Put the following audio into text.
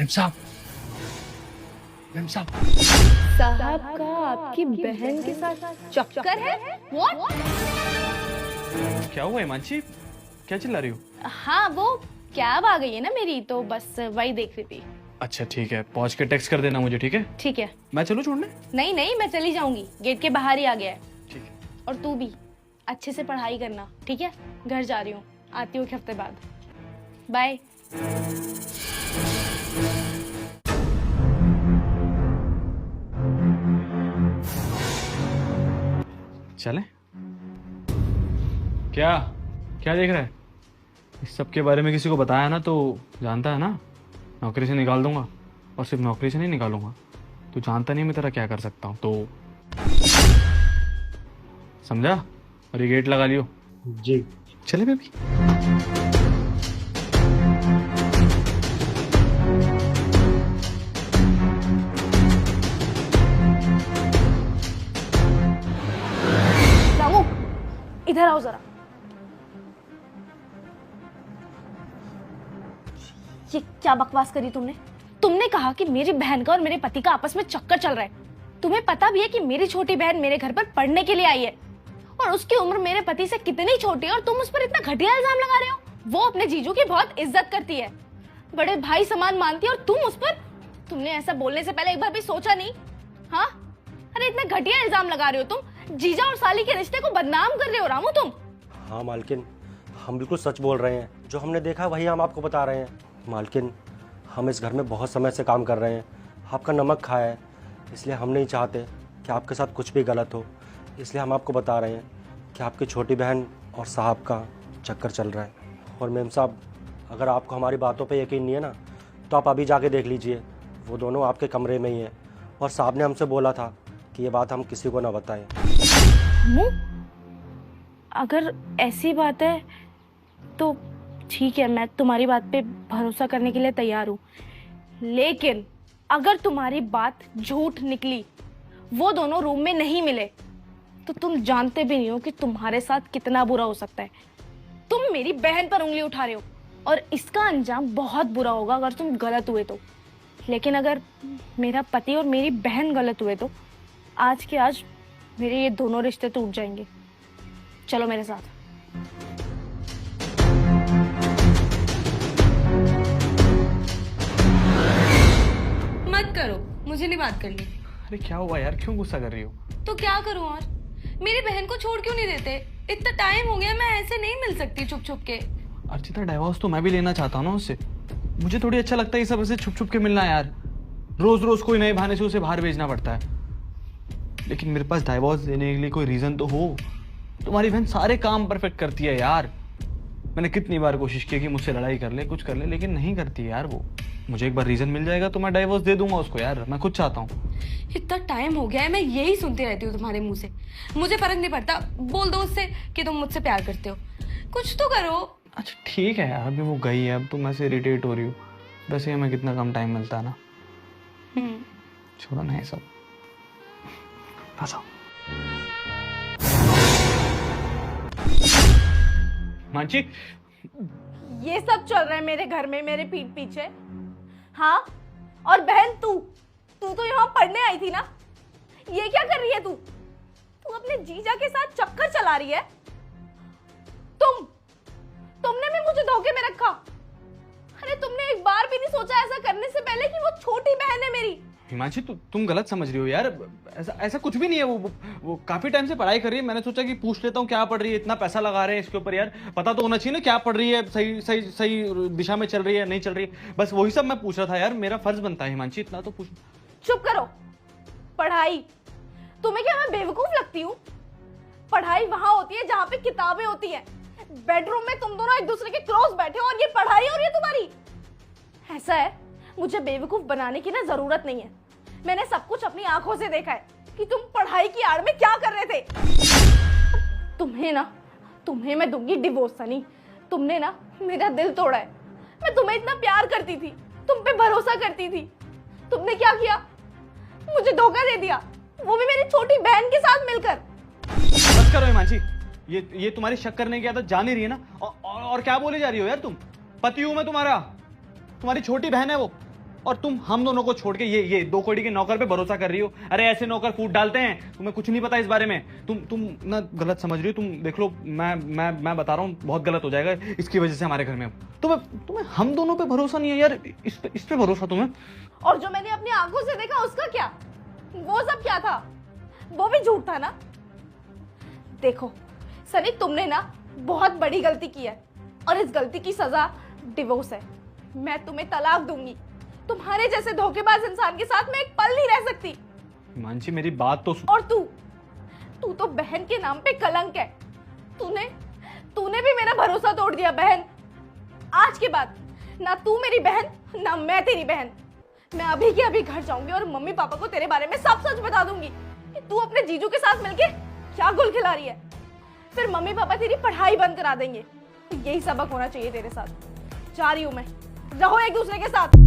Ma'am साहब, ma'am साहब, साहब का आपकी बहन के साथ चक्कर है? What? क्या हुआ हिमांशी, क्या चिल्ला रही हो? हाँ वो कैब आ गई है ना मेरी, तो बस वही देख रही थी। अच्छा ठीक है, पहुंच के टेक्स्ट कर देना मुझे, ठीक है? ठीक है। मैं चलूं छोड़ने? नहीं नहीं, मैं चली जाऊंगी, गेट के बाहर ही आ गया है। ठीक है। और तू भी अच्छे से पढ़ाई करना, ठीक है? घर जा रही हूँ, आती हूँ एक हफ्ते बाद। बाय। चले? क्या क्या देख रहा है? इस सब के बारे में किसी को बताया ना तो जानता है ना, नौकरी से निकाल दूंगा। और सिर्फ नौकरी से नहीं निकालूंगा, तू जानता नहीं मैं तेरा क्या कर सकता हूँ, तो समझा? और ये गेट लगा लियो। जी। चले बेबी। रामू, इधर आओ जरा। ये क्या बकवास करी तुमने? तुमने कहा कि मेरी बहन का और मेरे पति का आपस में चक्कर चल रहा है। तुम्हें पता भी है कि मेरी छोटी बहन मेरे घर पर पढ़ने के लिए आई है और उसकी उम्र मेरे पति से कितनी छोटी है, और तुम उस पर इतना घटिया इल्जाम लगा रहे हो। वो अपने जीजू की बहुत इज्जत करती है, बड़े भाई समान मानती है, और तुम उस पर, तुमने ऐसा बोलने से पहले एक बार भी सोचा नहीं? हाँ, अरे इतने घटिया इल्जाम लगा रहे हो तुम। जीजा और साली के रिश्ते को बदनाम कर रहे हो रामू तुम। हाँ मालकिन, हम बिल्कुल सच बोल रहे हैं, जो हमने देखा वही हम आपको बता रहे हैं। मालकिन, हम इस घर में बहुत समय से काम कर रहे हैं, आपका नमक खाया है, इसलिए हम नहीं चाहते कि आपके साथ कुछ भी गलत हो। इसलिए हम आपको बता रहे हैं कि आपकी छोटी बहन और साहब का चक्कर चल रहा है। और मैम साहब, अगर आपको हमारी बातों पे यकीन नहीं है ना, तो आप अभी जाके देख लीजिए, वो दोनों आपके कमरे में ही हैं। और साहब ने हमसे बोला था कि ये बात हम किसी को ना बताएं। अगर ऐसी बात है तो ठीक है, मैं तुम्हारी बात पे भरोसा करने के लिए तैयार हूँ, लेकिन अगर तुम्हारी बात झूठ निकली, वो दोनों रूम में नहीं मिले, तो तुम जानते भी नहीं हो कि तुम्हारे साथ कितना बुरा हो सकता है। तुम मेरी बहन पर उंगली उठा रहे हो और इसका अंजाम बहुत बुरा होगा अगर तुम गलत हुए तो। लेकिन अगर मेरा पति और मेरी बहन गलत हुए तो आज के आज मेरे ये दोनों रिश्ते टूट जाएंगे। चलो मेरे साथ। मत करो, मुझे नहीं बात करनी। अरे क्या हुआ यार, क्यों गुस्सा कर रही हो? तो क्या करूं और? मेरी बहन को छोड़ क्यों नहीं देते? इतना टाइम हो गया, मैं ऐसे नहीं मिल सकती छुप छुप के। अर्चिता, डाइवोर्स तो मैं भी लेना चाहता हूँ ना उससे। मुझे थोड़ी अच्छा लगता है ये सब ऐसे छुप छुप के मिलना यार। रोज रोज कोई नए बहाने से उसे बाहर भेजना पड़ता है। लेकिन मेरे पास डाइवोर्स देने के लिए कोई रीजन तो हो। तुम्हारी बहन सारे काम परफेक्ट करती है यार। मैंने कितनी बार कोशिश की कि मुझसे लड़ाई कर ले, कुछ कर ले, लेकिन नहीं करती है यार वो। मुझे एक बार रीजन मिल जाएगा तो मैं डाइवोर्स दे दूंगा उसको यार, मैं खुद चाहता हूँ। इतना टाइम हो गया है, मैं यही सुनती रहती हूँ तुम्हारे मुंह से। मुझे फर्क नहीं पड़ता, बोल दो उससे कि तुम मुझसे प्यार करते हो। कुछ तो करो। अच्छा ठीक है यार, अभी वो गई है, अब तुम ऐसे इरिटेट हो रही हो। वैसे हमें कितना कम टाइम मिलता है ना। छोड़ो ना ये सब, आ मांची। ये सब चल रहा है मेरे घर में मेरे पीठ पीछे। हाँ, और बहन तू तो यहाँ पढ़ने आई थी ना? ये क्या कर रही है तू? तू अपने जीजा के साथ चक्कर चला रही है। तुमने भी मुझे धोखे में रखा। अरे तुमने एक बार भी नहीं सोचा ऐसा करने से पहले कि वो छोटी बहन है मेरी। हिमांशी, तुम गलत समझ रही हो यार। ऐसा कुछ भी नहीं है। वो काफी टाइम से पढ़ाई कर रही है। मैंने सोचा कि पूछ लेता हूँ क्या पढ़ रही है, इतना पैसा लगा रहे हैं इसके ऊपर यार, पता तो होना चाहिए ना क्या पढ़ रही है, सही दिशा में चल रही है नहीं चल रही है। बस वही सब मैं पूछ रहा था यार, मेरा फर्ज बनता है हिमांशी, इतना तो पूछ। चुप करो। पढ़ाई? तुम्हें क्या मैं बेवकूफ लगती हूँ? पढ़ाई वहां होती है जहाँ पे किताबें होती है। बेडरूम में तुम दोनों एक दूसरे के क्लोज बैठे हो और ये पढ़ाई हो रही है तुम्हारी। ऐसा है, मुझे बेवकूफ बनाने की ना जरूरत नहीं है। मैंने सब कुछ अपनी आंखों से देखा है कि तुम पढ़ाई की आड़ में क्या कर रहे थे। तुम्हें मैं दूंगी डिवोर्स सनी। तुमने ना मेरा दिल तोड़ा है। मैं तुम्हें इतना प्यार करती थी, तुम पे भरोसा करती थी। तुमने क्या किया? मुझे धोखा दे दिया, वो भी मेरी छोटी बहन के साथ मिलकर। बस करो हिमांशी, ये तुम्हारी शक करने की आदत जान ही रही है ना। और क्या बोले जा रही हो यार तुम? पति हूं मैं तुम्हारा, तुम्हारी छोटी बहन है वो। और तुम हम दोनों को छोड़ के ये 2 कौड़ी के नौकर पे भरोसा कर रही हो। अरे ऐसे नौकर फूट डालते हैं, तुम्हें कुछ नहीं पता इस बारे में। तुम ना गलत समझ रही हो। तुम देख लो, मैं बता रहा हूँ बहुत गलत हो जाएगा इसकी वजह से हमारे घर में। तुम्हें हम दोनों पे भरोसा नहीं है यार, इस पे भरोसा तुम्हें। और जो मैंने अपनी आंखों से देखा उसका क्या? वो सब क्या था? वो भी झूठ था ना। देखो सनी, तुमने ना बहुत बड़ी गलती की है और इस गलती की सजा डिवोर्स है। मैं तुम्हें तलाक दूंगी। तुम्हारे जैसे धोखेबाज इंसान के साथ मैं एक पल नहीं रह सकती। मानसी मेरी बात तो सुन। और तू तो बहन के नाम पे कलंक है। तूने भी मेरा भरोसा तोड़ दिया बहन। आज के बाद ना तू मेरी बहन ना मैं तेरी बहन। मैं अभी के अभी घर जाऊंगी और मम्मी पापा को तेरे बारे में सब सच बता दूंगी कि तू अपने जीजू के साथ मिलके क्या गुल खिला रही है। फिर मम्मी पापा तेरी पढ़ाई बंद करा देंगे। यही सबक होना चाहिए तेरे साथ। जा रही हूं मैं, रहो एक दूसरे के साथ।